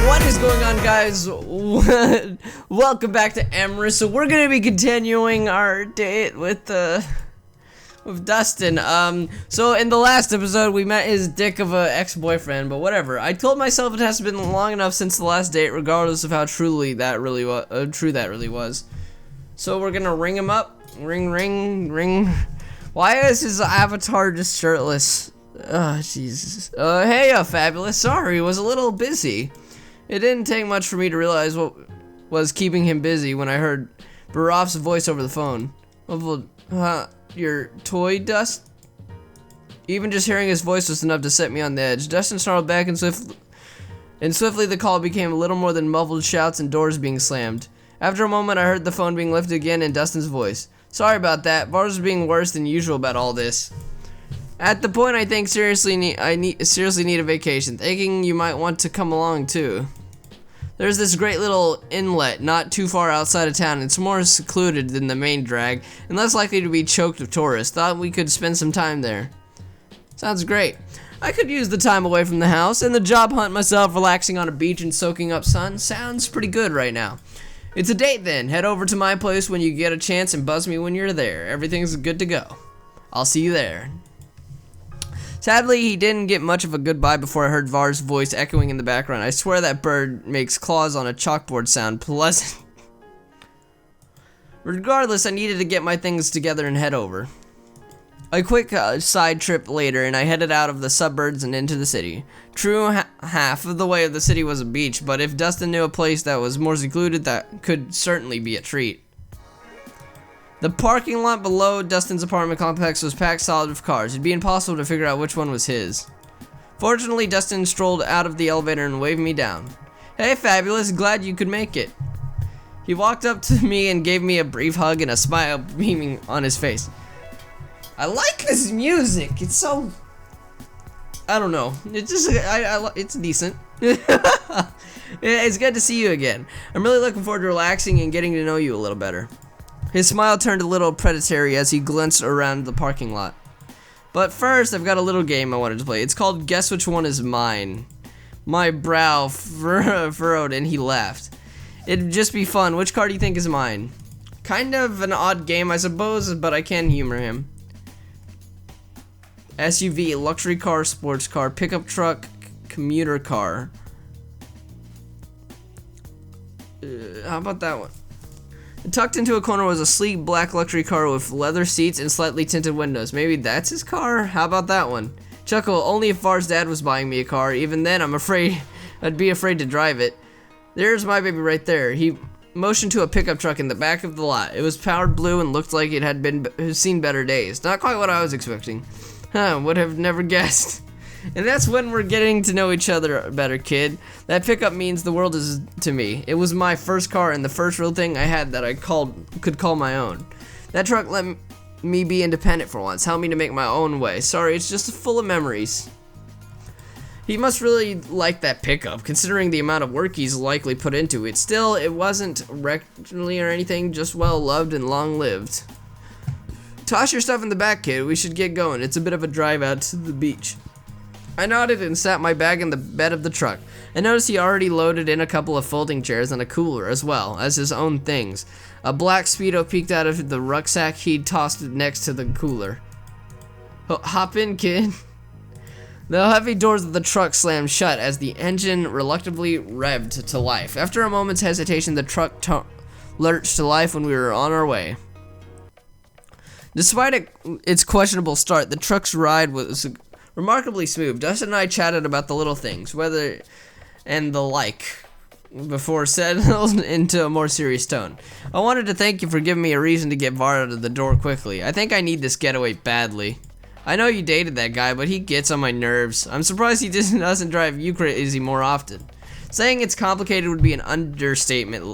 What is going on, guys? Welcome back to Amorous. So we're gonna be continuing our date with Dustin. So in the last episode we met his dick of a ex-boyfriend, but whatever. I told myself it has been long enough since the last date, regardless of how true that really was. So we're gonna ring him up. Ring, ring, ring. Why is his avatar just shirtless? Oh, Jesus. Hey, Fabulous. Sorry, was a little busy. It didn't take much for me to realize what was keeping him busy when I heard Barof's voice over the phone. Your toy, Dust? Even just hearing his voice was enough to set me on the edge. Dustin snarled back and swiftly the call became little more than muffled shouts and doors being slammed. After a moment, I heard the phone being lifted again in Dustin's voice. Sorry about that. Vars was being worse than usual about all this. At the point, I think seriously need a vacation. Thinking you might want to come along too. There's this great little inlet not too far outside of town. It's more secluded than the main drag and less likely to be choked with tourists. Thought we could spend some time there. Sounds great. I could use the time away from the house and the job hunt myself, relaxing on a beach and soaking up sun. Sounds pretty good right now. It's a date then. Head over to my place when you get a chance and buzz me when you're there. Everything's good to go. I'll see you there. Sadly, he didn't get much of a goodbye before I heard Var's voice echoing in the background. I swear that bird makes claws on a chalkboard sound pleasant. Regardless, I needed to get my things together and head over. A quick side trip later, and I headed out of the suburbs and into the city. True, half of the way of the city was a beach, but if Dustin knew a place that was more secluded, that could certainly be a treat. The parking lot below Dustin's apartment complex was packed solid with cars. It'd be impossible to figure out which one was his. Fortunately, Dustin strolled out of the elevator and waved me down. Hey, Fabulous, glad you could make it. He walked up to me and gave me a brief hug and a smile beaming on his face. I like this music. It's so... I don't know. It's just... it's decent. It's good to see you again. I'm really looking forward to relaxing and getting to know you a little better. His smile turned a little predatory as he glanced around the parking lot. But first, I've got a little game I wanted to play. It's called Guess Which One Is Mine. My brow furrowed and he laughed. It'd just be fun. Which car do you think is mine? Kind of an odd game, I suppose, but I can humor him. SUV, luxury car, sports car, pickup truck, commuter car. How about that one? Tucked into a corner was a sleek black luxury car with leather seats and slightly tinted windows. Maybe that's his car? How about that one? Chuckle, only if Var's dad was buying me a car. Even then, I'd be afraid to drive it. There's my baby right there. He motioned to a pickup truck in the back of the lot. It was powered blue and looked like it had seen better days. Not quite what I was expecting. Would have never guessed. And that's when we're getting to know each other better, kid. That pickup means the world is to me. It was my first car and the first real thing I had that I could call my own. That truck let me be independent for once, helped me to make my own way. Sorry, it's just full of memories. He must really like that pickup, considering the amount of work he's likely put into it. Still, it wasn't recklessly or anything, just well loved and long lived. Toss your stuff in the back, kid. We should get going. It's a bit of a drive out to the beach. I nodded and sat my bag in the bed of the truck. I noticed he already loaded in a couple of folding chairs and a cooler as well as his own things. A black Speedo peeked out of the rucksack he'd tossed next to the cooler. Hop in, kid. The heavy doors of the truck slammed shut as the engine reluctantly revved to life. After a moment's hesitation, the truck lurched to life when we were on our way. Despite its questionable start, the truck's ride was remarkably smooth. Dustin and I chatted about the little things, weather and the like, before settled into a more serious tone. I wanted to thank you for giving me a reason to get Var out of the door quickly. I think I need this getaway badly. I know you dated that guy, but he gets on my nerves. I'm surprised he doesn't drive you crazy more often. Saying it's complicated would be an understatement.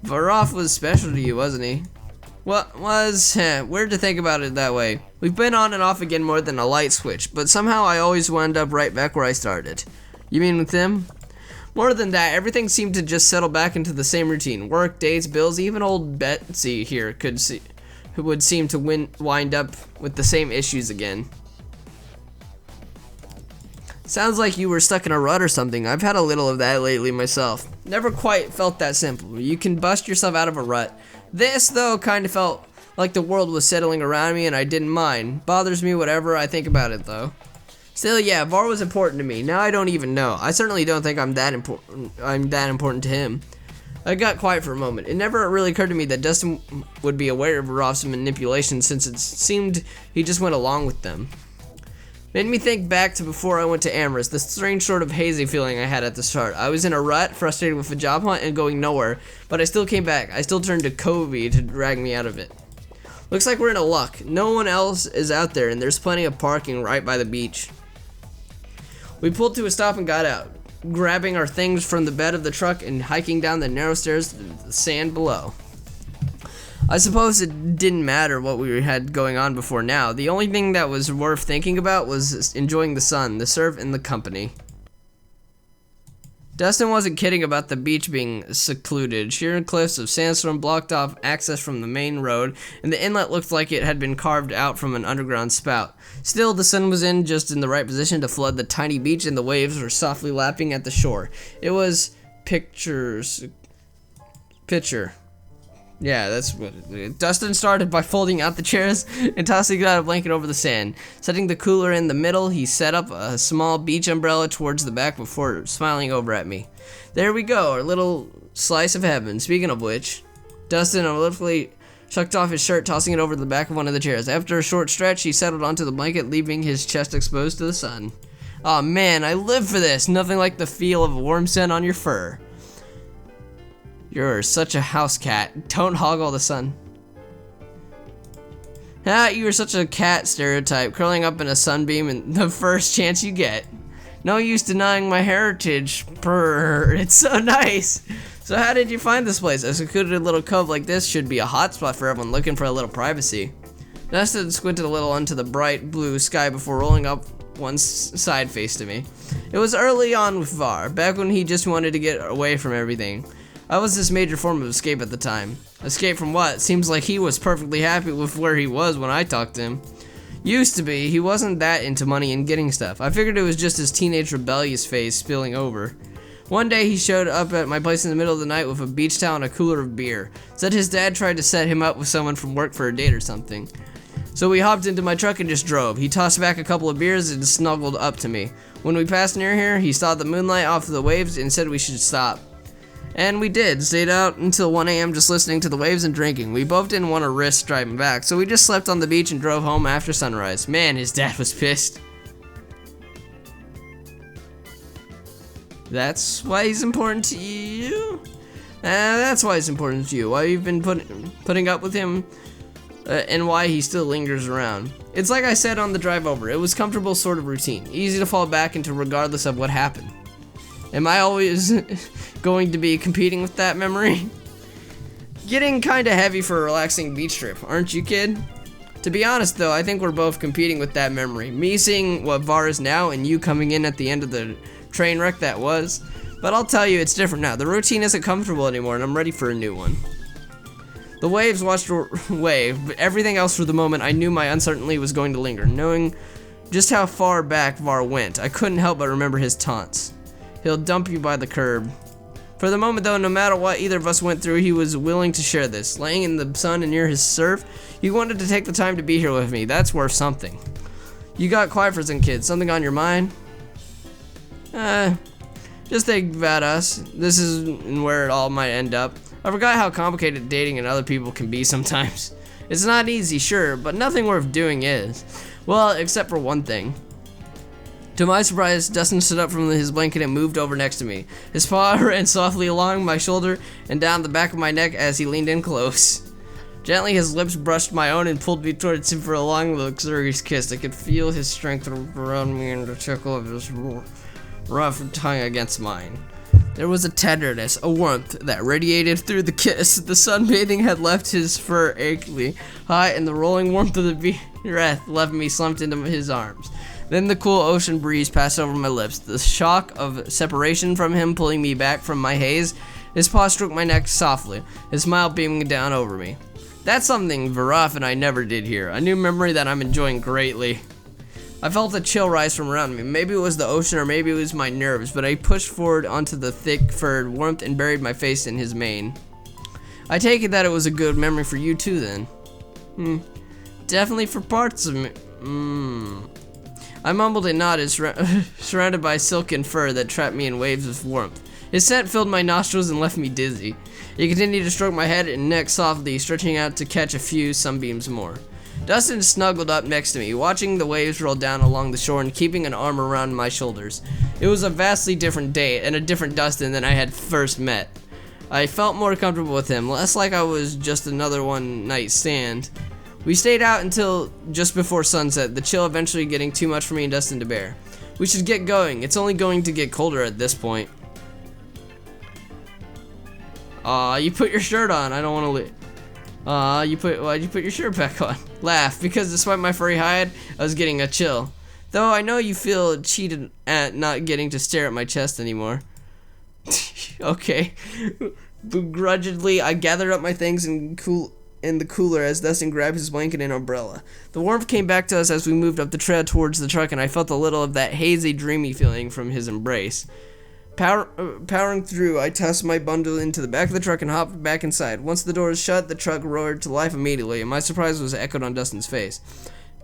Varoff was special to you, wasn't he? What was, weird to think about it that way. We've been on and off again more than a light switch, but somehow I always wound up right back where I started. You mean with him? More than that, everything seemed to just settle back into the same routine. Work, dates, bills, even old Betsy here would seem to wind up with the same issues again. Sounds like you were stuck in a rut or something. I've had a little of that lately myself. Never quite felt that simple. You can bust yourself out of a rut. This, though, kind of felt like the world was settling around me and I didn't mind. Bothers me whatever I think about it, though. Still, yeah, Var was important to me. Now I don't even know. I certainly don't think I'm that important to him. I got quiet for a moment. It never really occurred to me that Dustin would be aware of Varof's manipulations, since it seemed he just went along with them. Made me think back to before I went to Amorous, the strange sort of hazy feeling I had at the start. I was in a rut, frustrated with a job hunt and going nowhere, but I still came back. I still turned to Covey to drag me out of it. Looks like we're in a luck. No one else is out there, and there's plenty of parking right by the beach. We pulled to a stop and got out, grabbing our things from the bed of the truck and hiking down the narrow stairs to the sand below. I suppose it didn't matter what we had going on before now. The only thing that was worth thinking about was enjoying the sun, the surf, and the company. Dustin wasn't kidding about the beach being secluded. Sheer cliffs of sandstone blocked off access from the main road, and the inlet looked like it had been carved out from an underground spout. Still, the sun was just in the right position to flood the tiny beach, and the waves were softly lapping at the shore. It was picture. Yeah, that's what Dustin started by folding out the chairs and tossing out a blanket over the sand. Setting the cooler in the middle, he set up a small beach umbrella towards the back before smiling over at me. There we go, our little slice of heaven. Speaking of which, Dustin unwillingly shucked off his shirt, tossing it over the back of one of the chairs. After a short stretch, he settled onto the blanket, leaving his chest exposed to the sun. Aw, man, I live for this. Nothing like the feel of a warm sun on your fur. You're such a house cat. Don't hog all the sun. Ah, you are such a cat stereotype, curling up in a sunbeam and the first chance you get. No use denying my heritage. Purr, it's so nice. So how did you find this place? A secluded little cove like this should be a hotspot for everyone looking for a little privacy. Dustin squinted a little into the bright blue sky before rolling up one side face to me. It was early on with Var, back when he just wanted to get away from everything. I was this major form of escape at the time. Escape from what? Seems like he was perfectly happy with where he was when I talked to him. Used to be. He wasn't that into money and getting stuff. I figured it was just his teenage rebellious phase spilling over. One day he showed up at my place in the middle of the night with a beach towel and a cooler of beer. Said his dad tried to set him up with someone from work for a date or something. So we hopped into my truck and just drove. He tossed back a couple of beers and snuggled up to me. When we passed near here, he saw the moonlight off the waves and said we should stop. And we did. Stayed out until 1 a.m. just listening to the waves and drinking. We both didn't want to risk driving back, so we just slept on the beach and drove home after sunrise. Man, his dad was pissed. That's why he's important to you? That's why he's important to you. Why you've been putting up with him, and why he still lingers around. It's like I said on the drive over. It was comfortable sort of routine. Easy to fall back into regardless of what happened. Am I always going to be competing with that memory? Getting kinda heavy for a relaxing beach trip, aren't you, kid? To be honest though, I think we're both competing with that memory. Me seeing what Var is now and you coming in at the end of the train wreck that was. But I'll tell you, it's different now. The routine isn't comfortable anymore and I'm ready for a new one. The waves washed away, but everything else for the moment I knew my uncertainty was going to linger. Knowing just how far back Var went, I couldn't help but remember his taunts. He'll dump you by the curb. For the moment though, no matter what either of us went through, he was willing to share this. Laying in the sun and near his surf, he wanted to take the time to be here with me. That's worth something. You got quiet for a second, kid. Something on your mind? Just think about us. This is where it all might end up. I forgot how complicated dating and other people can be sometimes. It's not easy, sure, but nothing worth doing is. Well, except for one thing. To my surprise, Dustin stood up from his blanket and moved over next to me. His paw ran softly along my shoulder and down the back of my neck as he leaned in close. Gently, his lips brushed my own and pulled me towards him for a long, luxurious kiss. I could feel his strength around me and the tickle of his rough tongue against mine. There was a tenderness, a warmth that radiated through the kiss. The sunbathing had left his fur achingly high, and the rolling warmth of the breath left me slumped into his arms. Then the cool ocean breeze passed over my lips. The shock of separation from him pulling me back from my haze. His paw stroked my neck softly, his smile beaming down over me. That's something Varaf and I never did here. A new memory that I'm enjoying greatly. I felt a chill rise from around me. Maybe it was the ocean or maybe it was my nerves, but I pushed forward onto the thick furred warmth and buried my face in his mane. I take it that it was a good memory for you too then. Definitely for parts of me. I mumbled and nodded, surrounded by silken fur that trapped me in waves of warmth. His scent filled my nostrils and left me dizzy. He continued to stroke my head and neck softly, stretching out to catch a few sunbeams more. Dustin snuggled up next to me, watching the waves roll down along the shore and keeping an arm around my shoulders. It was a vastly different day and a different Dustin than I had first met. I felt more comfortable with him, less like I was just another one-night stand. We stayed out until just before sunset, the chill eventually getting too much for me and Dustin to bear. We should get going. It's only going to get colder at this point. Aw, you put your shirt on. I don't want to leave. Why'd you put your shirt back on? Laugh, because despite my furry hide, I was getting a chill. Though I know you feel cheated at not getting to stare at my chest anymore. Okay. Begrudgingly, I gathered up my things in the cooler as Dustin grabbed his blanket and umbrella. The warmth came back to us as we moved up the trail towards the truck, and I felt a little of that hazy, dreamy feeling from his embrace. Powering through, I tossed my bundle into the back of the truck and hopped back inside. Once the door was shut, the truck roared to life immediately, and my surprise was echoed on Dustin's face.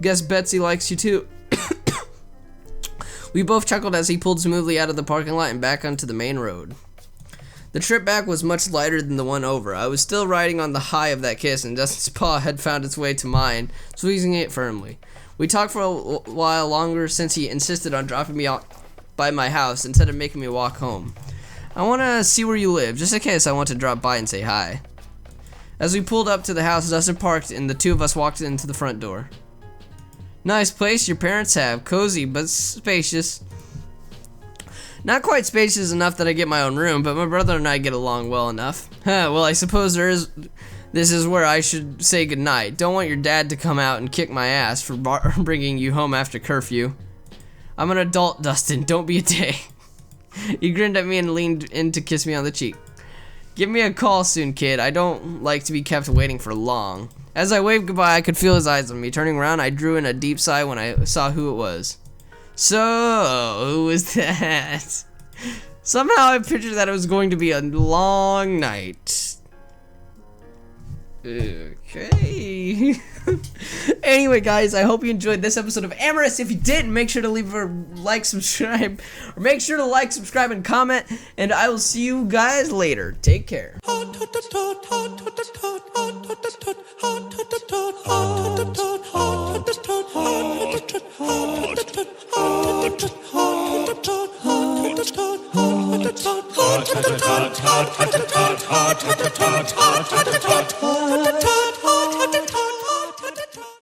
Guess Betsy likes you too. We both chuckled as he pulled smoothly out of the parking lot and back onto the main road. The trip back was much lighter than the one over. I was still riding on the high of that kiss, and Dustin's paw had found its way to mine, squeezing it firmly. We talked for a while longer since he insisted on dropping me off by my house instead of making me walk home. I want to see where you live, just in case I want to drop by and say hi. As we pulled up to the house, Dustin parked and the two of us walked into the front door. Nice place your parents have, cozy but spacious. Not quite spacious enough that I get my own room, but my brother and I get along well enough. Well, I suppose this is where I should say goodnight. Don't want your dad to come out and kick my ass for bringing you home after curfew. I'm an adult, Dustin. Don't be a dick. He grinned at me and leaned in to kiss me on the cheek. Give me a call soon, kid. I don't like to be kept waiting for long. As I waved goodbye, I could feel his eyes on me. Turning around, I drew in a deep sigh when I saw who it was. So, who was that? Somehow I pictured that it was going to be a long night. Okay. Anyway, guys, I hope you enjoyed this episode of Amorous. If you didn't, make sure to leave a like, subscribe, or make sure to like, subscribe, and comment, and I will see you guys later. Take care.